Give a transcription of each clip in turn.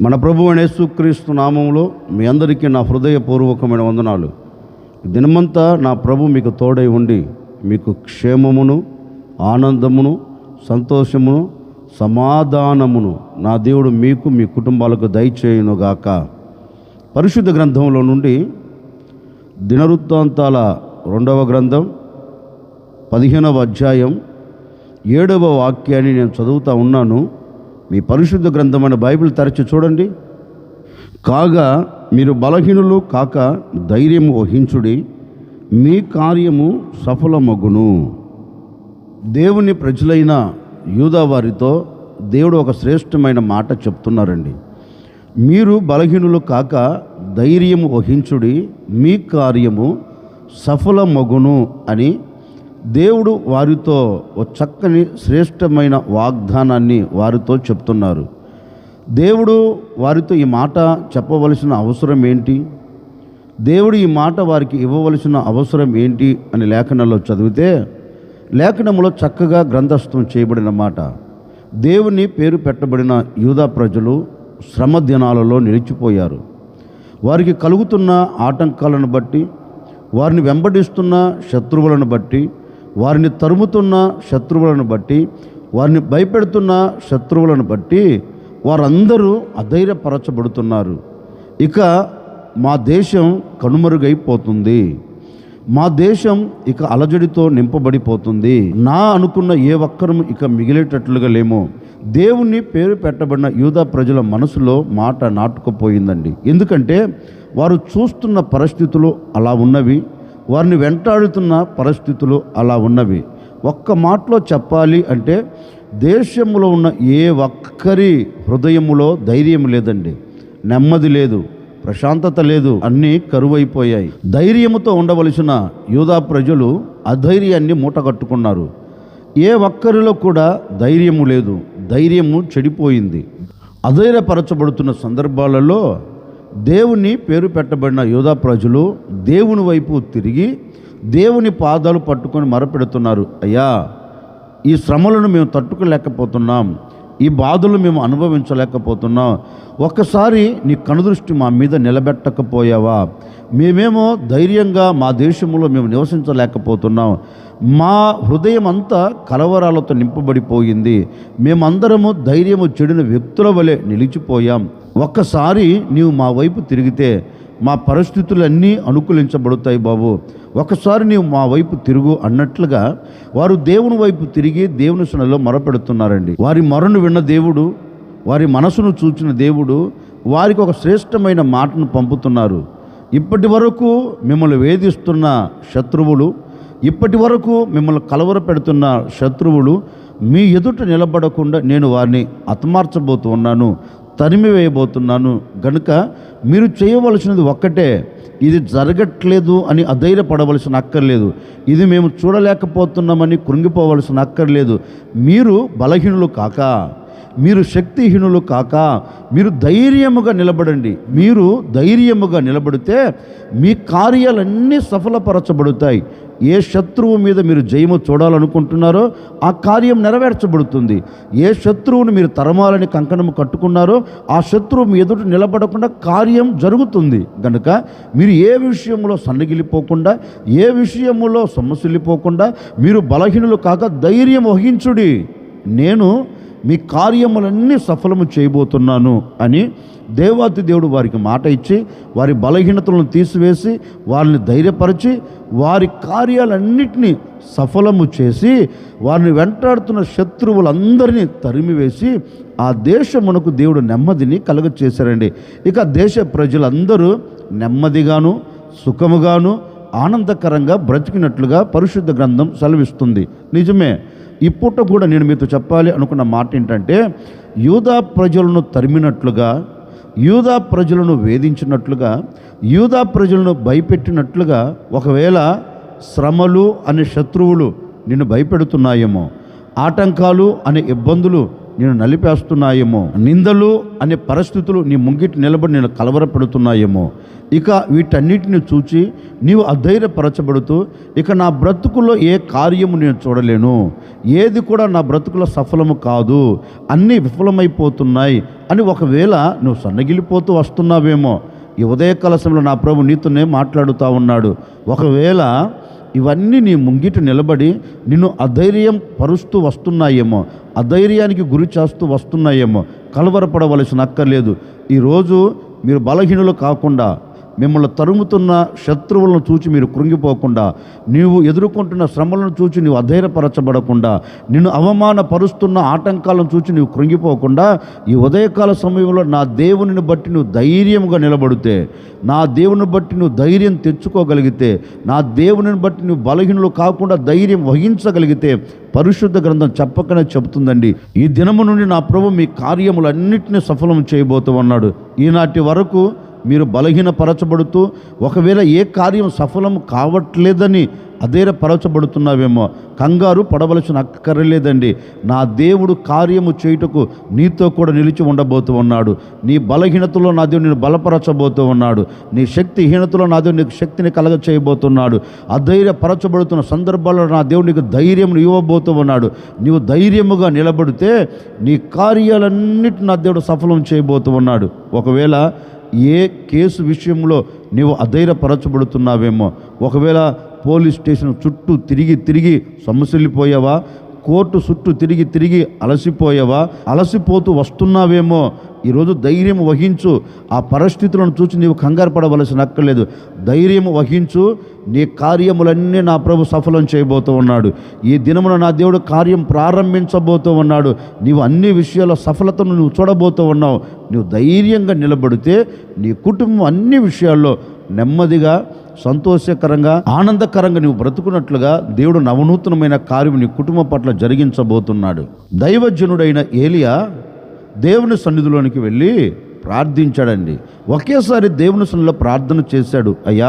మన ప్రభువు అయిన యేసుక్రీస్తు నామములో మీ అందరికీ నా హృదయపూర్వకమైన వందనాలు. దినమంతా నా ప్రభు మీకు తోడై ఉండి మీకు క్షేమమును, ఆనందమును, సంతోషమును, సమాధానమును నా దేవుడు మీకు మీ కుటుంబాలకు దయచేయునుగాక. పరిశుద్ధ గ్రంథంలో నుండి దినవృత్తాంతాల 2వ గ్రంథం 15వ అధ్యాయం 7వ వాక్యాన్ని నేను చదువుతూ ఉన్నాను. మీ పరిశుద్ధ గ్రంథమైన బైబిల్ తెరచి చూడండి. కాగా మీరు బలహీనులు కాక ధైర్యము వహించుడి, మీ కార్యము సఫలమగును. దేవుని ప్రజలైన యూదా వారితో దేవుడు ఒక శ్రేష్టమైన మాట చెప్తున్నారండి. మీరు బలహీనులు కాక ధైర్యము వహించుడి, మీ కార్యము సఫలమగును అని దేవుడు వారితో ఒక చక్కని శ్రేష్టమైన వాగ్దానాన్ని వారితో చెప్తున్నారు. దేవుడు వారితో ఈ మాట చెప్పవలసిన అవసరం ఏంటి, దేవుడు ఈ మాట వారికి ఇవ్వవలసిన అవసరం ఏంటి అని లేఖనంలో చదివితే, లేఖనంలో చక్కగా గ్రంథస్థం చేయబడిన మాట. దేవుని పేరు పెట్టబడిన యూదా ప్రజలు శ్రమ దినాలలో నిలిచిపోయారు. వారికి కలుగుతున్న ఆటంకాలను బట్టి, వారిని వెంబడిస్తున్న శత్రువులను బట్టి, వారిని తరుముతున్న శత్రువులను బట్టి, వారిని భయపెడుతున్న శత్రువులను బట్టి వారందరూ అధైర్యపరచబడుతున్నారు. ఇక మా దేశం కనుమరుగైపోతుంది, మా దేశం ఇక అలజడితో నింపబడిపోతుంది, నా అనుకున్న ఏ ఒక్కరూ ఇక మిగిలేటట్లుగా లేమో. దేవుని పేరు పెట్టబడిన యూదా ప్రజల మనసులో మాట నాటుకుపోయిందండి. ఎందుకంటే వారు చూస్తున్న పరిస్థితులు అలా ఉన్నవి, వారిని వెంటాడుతున్న పరిస్థితులు అలా ఉన్నవి. ఒక్క మాటలో చెప్పాలి అంటే దేశంలో ఉన్న ఏ ఒక్కరి హృదయములో ధైర్యం లేదండి, నెమ్మది లేదు, ప్రశాంతత లేదు, అన్నీ కరువైపోయాయి. ధైర్యముతో ఉండవలసిన యూదా ప్రజలు అధైర్యాన్ని మూటగట్టుకున్నారు. ఏ ఒక్కరిలో కూడా ధైర్యము లేదు, ధైర్యము చెడిపోయింది. అధైర్యపరచబడుతున్న సందర్భాలలో దేవుని పేరు పెట్టబడిన యూదా ప్రజలు దేవుని వైపు తిరిగి దేవుని పాదాలు పట్టుకొని మొరపెడుతున్నారు. అయ్యా, ఈ శ్రమలను మేము తట్టుకోలేకపోతున్నాం, ఈ బాధలు మేము అనుభవించలేకపోతున్నాం, ఒక్కసారి నీ కనుదృష్టి మా మీద నిలబెట్టకపోయావా? మేమేమో ధైర్యంగా మా దేశంలో మేము నివసించలేకపోతున్నాం, మా హృదయం అంతా కలవరాలతో నింపబడిపోయింది, మేమందరము ధైర్యము చెడిన వ్యక్తుల వలె నిలిచిపోయాం. ఒక్కసారి నీవు మా వైపు తిరిగితే మా పరిస్థితులన్నీ అనుకూలించబడతాయి బాబు, ఒకసారి నీవు మా వైపు తిరుగు అన్నట్లుగా వారు దేవుని వైపు తిరిగి దేవుని సన్నిధిలో మొరపెడుతున్నారండి. వారి మొరను విన్న దేవుడు, వారి మనసును చూచిన దేవుడు వారికి ఒక శ్రేష్టమైన మాటను పంపుతున్నారు. ఇప్పటి వరకు మిమ్మల్ని వేధిస్తున్న శత్రువులు, ఇప్పటి వరకు మిమ్మల్ని కలవర పెడుతున్న శత్రువులు మీ ఎదుట నిలబడకుండా నేను వారిని హతమార్చబోతూ ఉన్నాను, తరిమి వేయబోతున్నాను. గనుక మీరు చేయవలసినది ఒక్కటే, ఇది జరగట్లేదు అని అధైర్యపడవలసిన అక్కర్లేదు, ఇది మేము చూడలేకపోతున్నామని కృంగిపోవలసిన అక్కర్లేదు. మీరు బలహీనులు కాక, మీరు శక్తిహీనులు కాక, మీరు ధైర్యముగా నిలబడండి. మీరు ధైర్యముగా నిలబడితే మీ కార్యాలన్నీ సఫలపరచబడతాయి. ఏ శత్రువు మీద మీరు జయము చూడాలనుకుంటున్నారో ఆ కార్యం నెరవేర్చబడుతుంది. ఏ శత్రువును మీరు తరమాలని కంకణము కట్టుకున్నారో ఆ శత్రువు మీ ఎదుట నిలబడకుండా కార్యం జరుగుతుంది. కనుక మీరు ఏ విషయంలో సన్నగిలిపోకుండా, ఏ విషయంలో సొమ్మసిల్లిపోకుండా మీరు బలహీనులు కాక ధైర్యం వహించుడి, నేను మీ కార్యములన్నీ సఫలము చేయబోతున్నాను అని దేవాతి దేవుడు వారికి మాట ఇచ్చి వారి బలహీనతలను తీసివేసి వారిని ధైర్యపరిచి వారి కార్యాలన్నింటినీ సఫలము చేసి వారిని వెంటాడుతున్న శత్రువులందరినీ తరిమివేసి ఆ దేశమునకు దేవుడు నెమ్మదిని కలుగచేశారండి. ఇక దేశ ప్రజలందరూ నెమ్మదిగాను, సుఖముగాను, ఆనందకరంగా బ్రతికినట్లుగా పరిశుద్ధ గ్రంథం సెలవిస్తుంది. నిజమే. ఇప్పటి కూడా నేను మీతో చెప్పాలి అనుకున్న మాట ఏంటంటే, యూదా ప్రజలను తరిమినట్లుగా, యూదా ప్రజలను వేధించినట్లుగా, యూదా ప్రజలను భయపెట్టినట్లుగా ఒకవేళ శ్రమలు అనే శత్రువులు నిన్ను భయపెడుతున్నాయేమో, ఆటంకాలు అనే ఇబ్బందులు నేను నలిపేస్తున్నాయేమో, నిందలు అనే పరిస్థితులు నీ ముంగిటి నిలబడి నేను కలవరపెడుతున్నాయేమో. ఇక వీటన్నిటిని చూచి నీవు అధైర్యపరచబడుతూ ఇక నా బ్రతుకులో ఏ కార్యము నేను చూడలేను, ఏది కూడా నా బ్రతుకులో సఫలము కాదు, అన్నీ విఫలమైపోతున్నాయి అని ఒకవేళ నువ్వు సన్నగిలిపోతూ వస్తున్నావేమో. ఈ ఉదయకాల సమయంలో నా ప్రభు నీతోనే మాట్లాడుతూ ఉన్నాడు. ఒకవేళ ఇవన్నీ నీ ముంగిట నిలబడి నిన్ను అధైర్యం పరుస్తూ వస్తున్నాయేమో, అధైర్యానికి గురి చేస్తూ వస్తున్నాయేమో, కలవరపడవలసిన అక్కర్లేదు. ఈరోజు మీరు బలహీనులు కాకుండా, మిమ్మల్ని తరుముతున్న శత్రువులను చూచి మీరు కృంగిపోకుండా, నీవు ఎదుర్కొంటున్న శ్రమలను చూచి నీవు అధైర్యపరచబడకుండా, నిన్ను అవమానపరుస్తున్న ఆటంకాలను చూచి నీవు కృంగిపోకుండా, ఈ ఉదయకాల సమయంలో నా దేవునిని బట్టి నువ్వు ధైర్యంగా నిలబడితే, నా దేవుని బట్టి నువ్వు ధైర్యం తెచ్చుకోగలిగితే, నా దేవునిని బట్టి నువ్వు బలహీనులు కాకుండా ధైర్యం వహించగలిగితే, పరిశుద్ధ గ్రంథం చెప్పకనే చెబుతుందండి, ఈ దినము నుండి నా ప్రభు మీ కార్యములన్నింటినీ సఫలం చేయబోతూ ఉన్నాడు. ఈనాటి వరకు మీరు బలహీనపరచబడుతూ ఒకవేళ ఏ కార్యం సఫలం కావట్లేదని అధైర్యపరచబడుతున్నావేమో, కంగారు పడవలసిన అక్కర్లేదండి. నా దేవుడు కార్యము చేయుటకు నీతో కూడా నిలిచి ఉండబోతూ ఉన్నాడు. నీ బలహీనతలో నా దేవుడు నేను బలపరచబోతూ ఉన్నాడు. నీ శక్తిహీనతలో నా దేవుడు నీకు శక్తిని కలగ చేయబోతున్నాడు. అధైర్యపరచబడుతున్న సందర్భాల్లో నా దేవుడు నీకు ధైర్యం ఇవ్వబోతూ ఉన్నాడు. నీవు ధైర్యముగా నిలబడితే నీ కార్యాలన్నిటి నా దేవుడు సఫలం చేయబోతూ ఉన్నాడు. ఒకవేళ ఏ కేసు విషయంలో నీవు అధైర్యపరచబడుతున్నావేమో, ఒకవేళ పోలీస్ స్టేషన్ చుట్టూ తిరిగి సొమ్మసిల్లిపోయావా, కోర్టు చుట్టూ తిరిగి అలసిపోయావా, అలసిపోతూ వస్తున్నావేమో, ఈరోజు ధైర్యం వహించు. ఆ పరిస్థితులను చూసి నీవు కంగారు పడవలసిన అక్కర్లేదు. ధైర్యం వహించు. నీ కార్యములన్నీ నా ప్రభు సఫలం చేయబోతూ ఉన్నాడు. ఈ దినమున నా దేవుడు కార్యం ప్రారంభించబోతూ ఉన్నాడు. నీవు అన్ని విషయాల సఫలతను నువ్వు చూడబోతూ ఉన్నావు. నువ్వు ధైర్యంగా నిలబడితే నీ కుటుంబం అన్ని విషయాల్లో నెమ్మదిగా, సంతోషకరంగా, ఆనందకరంగా నువ్వు బ్రతుకున్నట్లుగా దేవుడు నవనూతనమైన కార్యం నీ కుటుంబం పట్ల జరిగించబోతున్నాడు. దైవజనుడైన ఏలియా దేవుని సన్నిధిలోనికి వెళ్ళి ప్రార్థించాడండి. ఒకేసారి దేవుని సన్నిధిలో ప్రార్థన చేశాడు. అయ్యా,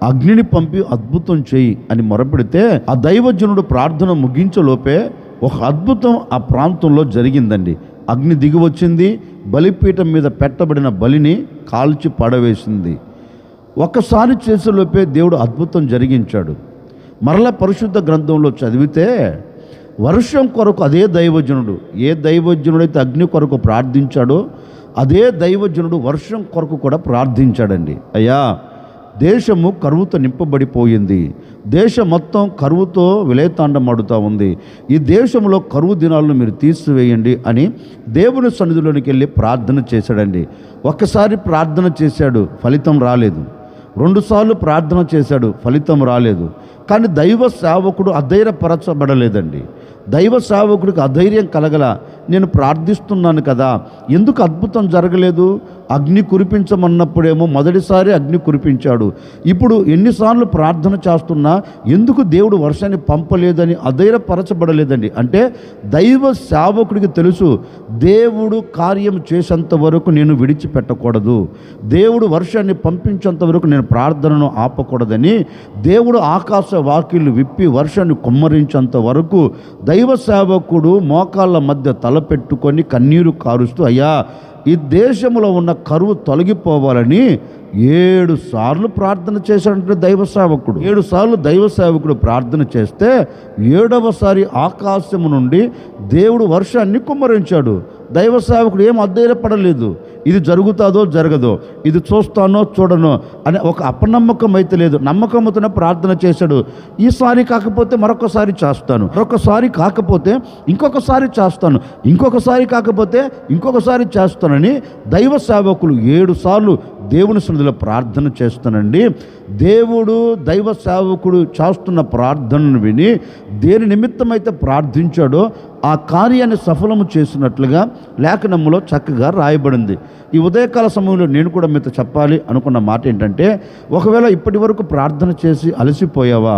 అగ్నిని పంపి అద్భుతం చేయి అని మొరపెడితే ఆ దైవజనుడు ప్రార్థన ముగించలోపే ఒక అద్భుతం ఆ ప్రాంతంలో జరిగిందండి. అగ్ని దిగి వచ్చింది, బలిపీఠం మీద పెట్టబడిన బలిని కాల్చి పడవేసింది. ఒక్కసారి చేసేలోపే దేవుడు అద్భుతం జరిగించాడు. మరలా పరిశుద్ధ గ్రంథంలో చదివితే వర్షం కొరకు అదే దైవజనుడు, ఏ దైవజనుడైతే అగ్ని కొరకు ప్రార్థించాడో అదే దైవజనుడు వర్షం కొరకు కూడా ప్రార్థించాడండి. అయ్యా, దేశము కరువుతో నింపబడిపోయింది, దేశం మొత్తం కరువుతో విలయతాండమాడుతూ ఉంది, ఈ దేశంలో కరువు దినాలను మీరు తీసివేయండి అని దేవుని సన్నిధిలోనికి వెళ్ళి ప్రార్థన చేశాడండి. ఒక్కసారి ప్రార్థన చేశాడు, ఫలితం రాలేదు. 2 సార్లు ప్రార్థన చేశాడు, ఫలితం రాలేదు. కానీ దైవ సేవకుడు అధైర్యపరచబడలేదండి. దైవ సేవకుడికి అధైర్యం కలగల. నేను ప్రార్థిస్తున్నాను కదా, ఎందుకు అద్భుతం జరగలేదు? అగ్ని కురిపించమన్నప్పుడేమో మొదటిసారి అగ్ని కురిపించాడు, ఇప్పుడు ఎన్నిసార్లు ప్రార్థన చేస్తున్నా ఎందుకు దేవుడు వర్షాన్ని పంపలేదని అధైర్యపరచబడలేదండి. అంటే దైవ సేవకుడికి తెలుసు, దేవుడు కార్యం చేసేంత వరకు నేను విడిచిపెట్టకూడదు, దేవుడు వర్షాన్ని పంపించేంత వరకు నేను ప్రార్థనను ఆపకూడదని దేవుడు ఆకాశ వాకిళ్ళు విప్పి వర్షాన్ని కుమ్మరించేంత వరకు దైవ సేవకుడు మోకాళ్ళ మధ్య తలపెట్టుకొని కన్నీరు కారుస్తూ, అయ్యా, ఈ దేశంలో ఉన్న కరువు తొలగిపోవాలని 7 సార్లు ప్రార్థన చేశాడంటే దైవ సేవకుడు. 7 సార్లు దైవ సేవకుడు ప్రార్థన చేస్తే 7వసారి ఆకాశము నుండి దేవుడు వర్షాన్ని కుమ్మరించాడు. దైవ సేవకుడు ఏం అధైర్యపడలేదు, ఇది జరుగుతుందో జరగదో, ఇది చూస్తానో చూడనో అనే ఒక అపనమ్మకం అయితే లేదు. నమ్మకంతోనే ప్రార్థన చేశాడు. ఈసారి కాకపోతే మరొకసారి చేస్తాను, మరొకసారి కాకపోతే ఇంకొకసారి చేస్తాను, ఇంకొకసారి కాకపోతే ఇంకొకసారి చేస్తానని దైవ సేవకులు 7 సార్లు దేవుని సన్నిధిలో ప్రార్థన చేస్తానండి. దేవుడు దైవ సేవకుడు చేస్తున్న ప్రార్థనను విని దేని నిమిత్తమైతే ప్రార్థించాడో ఆ కార్యాన్ని సఫలము చేసినట్లుగా లేఖనంలో చక్కగా రాయబడింది. ఈ ఉదయకాల సమయంలో నేను కూడా మీతో చెప్పాలి అనుకున్న మాట ఏంటంటే, ఒకవేళ ఇప్పటి వరకు ప్రార్థన చేసి అలసిపోయావా,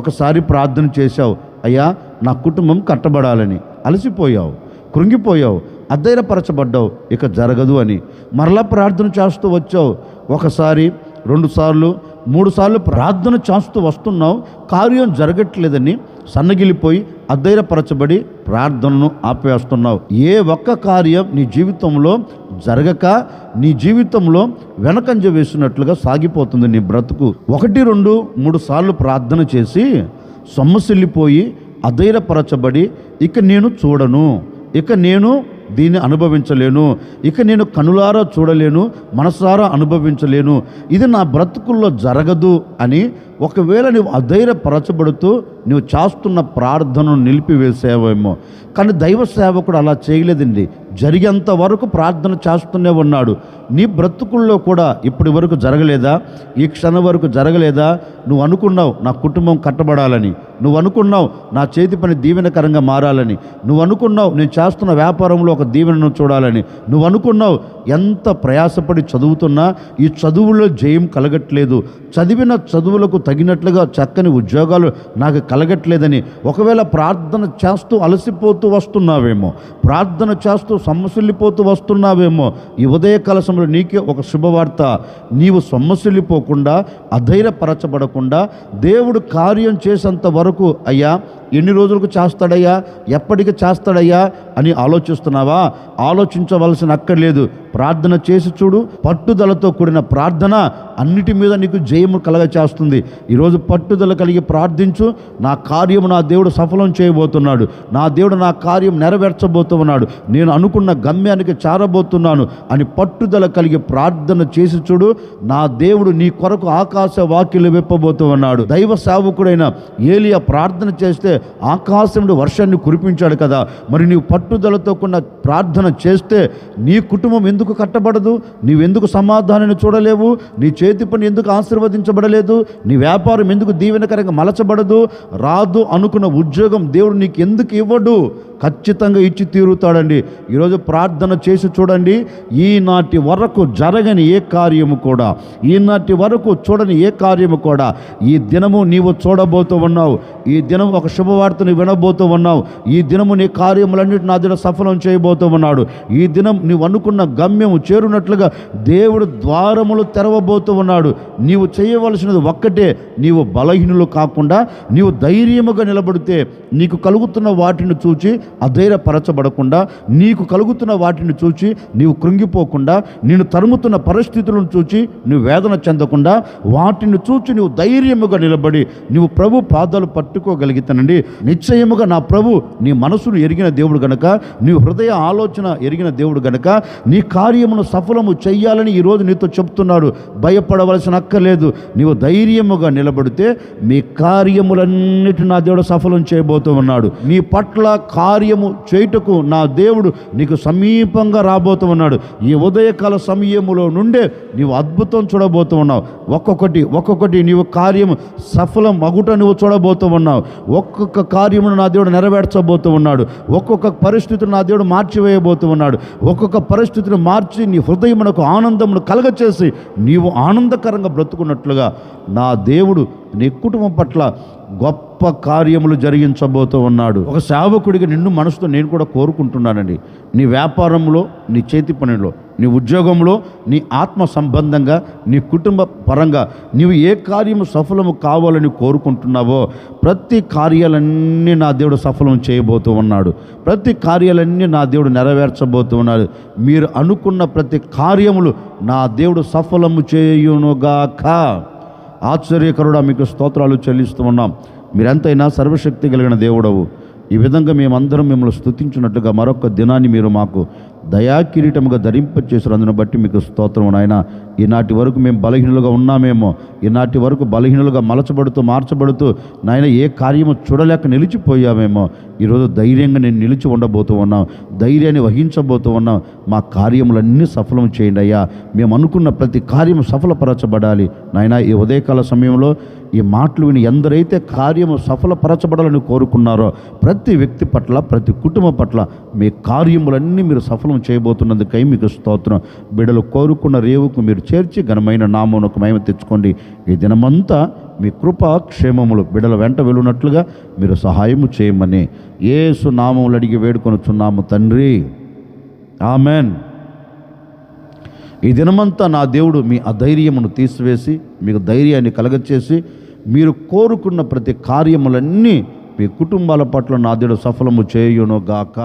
ఒకసారి ప్రార్థన చేశావు, అయ్యా నా కుటుంబం కట్టబడాలని, అలసిపోయావు, కృంగిపోయావు, అధైర్యపరచబడ్డావు, ఇక జరగదు అని మరలా ప్రార్థన చేస్తూ వచ్చావు. 1 సారి 2 సార్లు 3 సార్లు ప్రార్థన చేస్తూ వస్తున్నావు, కార్యం జరగట్లేదని సన్నగిలిపోయి అధైర్యపరచబడి ప్రార్థనను ఆపేస్తున్నావు. ఏ ఒక్క కార్యం నీ జీవితంలో జరగక నీ జీవితంలో వెనకంజ వేసినట్లుగా సాగిపోతుంది నీ బ్రతుకు. 1, 2, 3 సార్లు ప్రార్థన చేసి సొమ్మసిల్లిపోయి అధైర్యపరచబడి ఇక నేను చూడను, ఇక నేను దీన్ని అనుభవించలేను, ఇక నేను కనులారా చూడలేను, మనసారా అనుభవించలేను, ఇది నా బ్రతుకుల్లో జరగదు అని ఒకవేళ నువ్వు అధైర్యపరచబడుతూ నువ్వు చేస్తున్న ప్రార్థనను నిలిపివేసేవేమో. కానీ దైవ సేవకుడు అలా చేయలేదండి. జరిగేంత వరకు ప్రార్థన చేస్తూనే ఉన్నాడు. నీ బ్రతుకుల్లో కూడా ఇప్పటి వరకు జరగలేదా? ఈ క్షణం వరకు జరగలేదా? నువ్వు అనుకున్నావు నా కుటుంబం కట్టబడాలని, నువ్వు అనుకున్నావు నా చేతి పని దీవెనకరంగా మారాలని, నువ్వు అనుకున్నావు నేను చేస్తున్న వ్యాపారంలో ఒక దీవెనను చూడాలని, నువ్వు అనుకున్నావు. ఎంత ప్రయాసపడి చదువుతున్నా ఈ చదువులో జయం కలగట్లేదు, చదివిన చదువులకు తగినట్లుగా చక్కని ఉద్యోగాలు నాకు కలగట్లేదని ఒకవేళ ప్రార్థన చేస్తూ అలసిపోతూ వస్తున్నావేమో, ప్రార్థన చేస్తూ సొమ్మసిల్లిపోతూ వస్తున్నావేమో. ఈ ఉదయకాల సమయంలో నీకే ఒక శుభవార్త. నీవు సొమ్మసిల్లిపోకుండా అధైర్యపరచబడకుండా దేవుడు కార్యం చేసేంత వరకు అయ్యా ఎన్ని రోజులకు చేస్తాడయ్యా, ఎప్పటికి చేస్తాడయ్యా అని ఆలోచిస్తున్నావా? ఆలోచించవలసిన అక్కర్లేదు. ప్రార్థన చేసి చూడు. పట్టుదలతో కూడిన ప్రార్థన అన్నిటి మీద నీకు జయము కలగ చేస్తుంది. ఈరోజు పట్టుదల కలిగి ప్రార్థించు. నా కార్యము నా దేవుడు సఫలం చేయబోతున్నాడు, నా దేవుడు నా కార్యం నెరవేర్చబోతున్నాడు, నేను అనుకున్న గమ్యానికి చేరబోతున్నాను అని పట్టుదల కలిగి ప్రార్థన చేసి చూడు. నా దేవుడు నీ కొరకు ఆకాశ వాకిలు విప్పబోతూ ఉన్నాడు. దైవ సేవకుడైన ఏలియా ప్రార్థన చేస్తే ఆకాశం నుండి వర్షాన్ని కురిపించాడు కదా. మరి నీవు పట్టుదలతో కూడిన ప్రార్థన చేస్తే నీ కుటుంబం ఎందుకు కట్టబడదు? నీవెందుకు సమాధానాన్ని చూడలేవు? నీ చేతి పని ఎందుకు ఆశీర్వదించబడలేదు? నీ వ్యాపారం ఎందుకు దీవెనకరంగా మలచబడదు? రాదు అనుకున్న ఉద్యోగం దేవుడు నీకు ఎందుకు ఇవ్వడు? ఖచ్చితంగా ఇచ్చి తీరుతాడండి. ఈరోజు ప్రార్థన చేసి చూడండి. ఈనాటి వరకు జరగని ఏ కార్యము కూడా, ఈనాటి వరకు చూడని ఏ కార్యము కూడా ఈ దినము నీవు చూడబోతూ ఉన్నావు. ఈ దినం ఒక శుభవార్తను వినబోతూ ఉన్నావు. ఈ దినము నీ కార్యములన్నిటి నా దగ్గర సఫలం చేయబోతూ ఉన్నాడు. ఈ దినం నీవు అనుకున్న గమ్యము చేరునట్లుగా దేవుడు ద్వారములు తెరవబోతూ ఉన్నాడు. నీవు చేయవలసినది ఒక్కటే, నీవు బలహీనులు కాకుండా నీవు ధైర్యముగా నిలబడితే నీకు కలుగుతున్న వాటిని చూచి అధైర్యపరచబడకుండా, నీకు కలుగుతున్న వాటిని చూచి నీవు కృంగిపోకుండా, నేను తరుముతున్న పరిస్థితులను చూచి నువ్వు వేదన చెందకుండా, వాటిని చూచి నువ్వు ధైర్యముగా నిలబడి నువ్వు ప్రభు పాదాలు పట్టుకోగలిగితేనండి, నిశ్చయముగా నా ప్రభు నీ మనసును ఎరిగిన దేవుడు గనక, నీ హృదయ ఆలోచన ఎరిగిన దేవుడు గనక నీ కార్యమును సఫలము చెయ్యాలని ఈరోజు నీతో చెప్తున్నాడు. భయపడవలసిన అక్కర్లేదు. నీవు ధైర్యముగా నిలబడితే మీ కార్యములన్నిటి నా దేవుడు సఫలం చేయబోతూ ఉన్నాడు. నీ పట్ల కార్యము చేయుటకు నా దేవుడు నీకు సమీపంగా రాబోతూ ఉన్నాడు. ఈ ఉదయకాల సమయములో నుండే నీవు అద్భుతం చూడబోతూ ఉన్నావు. ఒక్కొక్కటి నీవు కార్యము సఫలం మగుట నువ్వు చూడబోతూ ఉన్నావు. ఒక్కొక్క కార్యమును నా దేవుడు నెరవేర్చబోతూ ఉన్నాడు. ఒక్కొక్క పరిస్థితిని నా దేవుడు మార్చివేయబోతూ ఉన్నాడు. ఒక్కొక్క పరిస్థితిని మార్చి నీ హృదయమునకు ఆనందమును కలగచేసి నీవు ఆనందకరంగా బ్రతుకున్నట్లుగా నా దేవుడు నీ కుటుంబం పట్ల గొప్ప కార్యములు జరిగించబోతూ ఉన్నాడు. ఒక సేవకుడిగా నిన్ను మనసుతో నేను కూడా కోరుకుంటున్నానండి. నీ వ్యాపారంలో, నీ చేతి పనిలో, నీ ఉద్యోగంలో, నీ ఆత్మ సంబంధంగా, నీ కుటుంబ పరంగా నీవు ఏ కార్యము సఫలము కావాలని కోరుకుంటున్నావో ప్రతి కార్యాలన్నీ నా దేవుడు సఫలం చేయబోతూ ఉన్నాడు. ప్రతి కార్యాలన్నీ నా దేవుడు నెరవేర్చబోతూ ఉన్నాడు. మీరు అనుకున్న ప్రతి కార్యములు నా దేవుడు సఫలము చేయునుగాక. ఆశ్చర్యకరుడా మీకు స్తోత్రాలు చెల్లిస్తూ ఉన్నాం. మీరెంతైనా సర్వశక్తి కలిగిన దేవుడవు. ఈ విధంగా మేమందరం మిమ్మల్ని స్తుతించినట్లుగా మరొక దినాన్ని మీరు మాకు దయాకిరీటముగా ధరింపచేసారు. అందును బట్టి మీకు స్తోత్రం నాయన. ఈనాటి వరకు మేము బలహీనులుగా ఉన్నామేమో, ఈనాటి వరకు బలహీనులుగా మలచబడుతూ మార్చబడుతూ నాయన ఏ కార్యము చూడలేక నిలిచిపోయామేమో, ఈరోజు ధైర్యంగా నేను నిలిచి ఉండబోతూ ఉన్నాం, ధైర్యాన్ని వహించబోతూ ఉన్నాం. మా కార్యములన్నీ సఫలం చేయండి అయ్యా. మేము అనుకున్న ప్రతి కార్యము సఫలపరచబడాలి నాయన. ఈ ఉదయకాల సమయంలో ఈ మాటలు విని ఎందరైతే కార్యము సఫలపరచబడాలని కోరుకున్నారో ప్రతి వ్యక్తి పట్ల, ప్రతి కుటుంబం పట్ల మీ కార్యములన్నీ మీరు సఫలం చేయబోతున్నందుకై మీకు స్తోత్రం. బిడ్డలు కోరుకున్న రేవుకు మీరు చేర్చి ఘనమైన నామమునకు మహిమ తెచ్చుకోండి. ఈ దినమంతా మీ కృపా క్షేమములు బిడ్డల వెంట వెళ్ళునట్లుగా మీరు సహాయము చేయమని యేసు నామములు అడిగి వేడుకొనుచున్నాము తండ్రి. ఆమెన్. ఈ దినమంతా నా దేవుడు మీ అధైర్యమును తీసివేసి మీకు ధైర్యాన్ని కలగచేసి మీరు కోరుకున్న ప్రతి కార్యములన్నీ మీ కుటుంబాల పట్ల నా దేవుడు సఫలము చేయును గాక.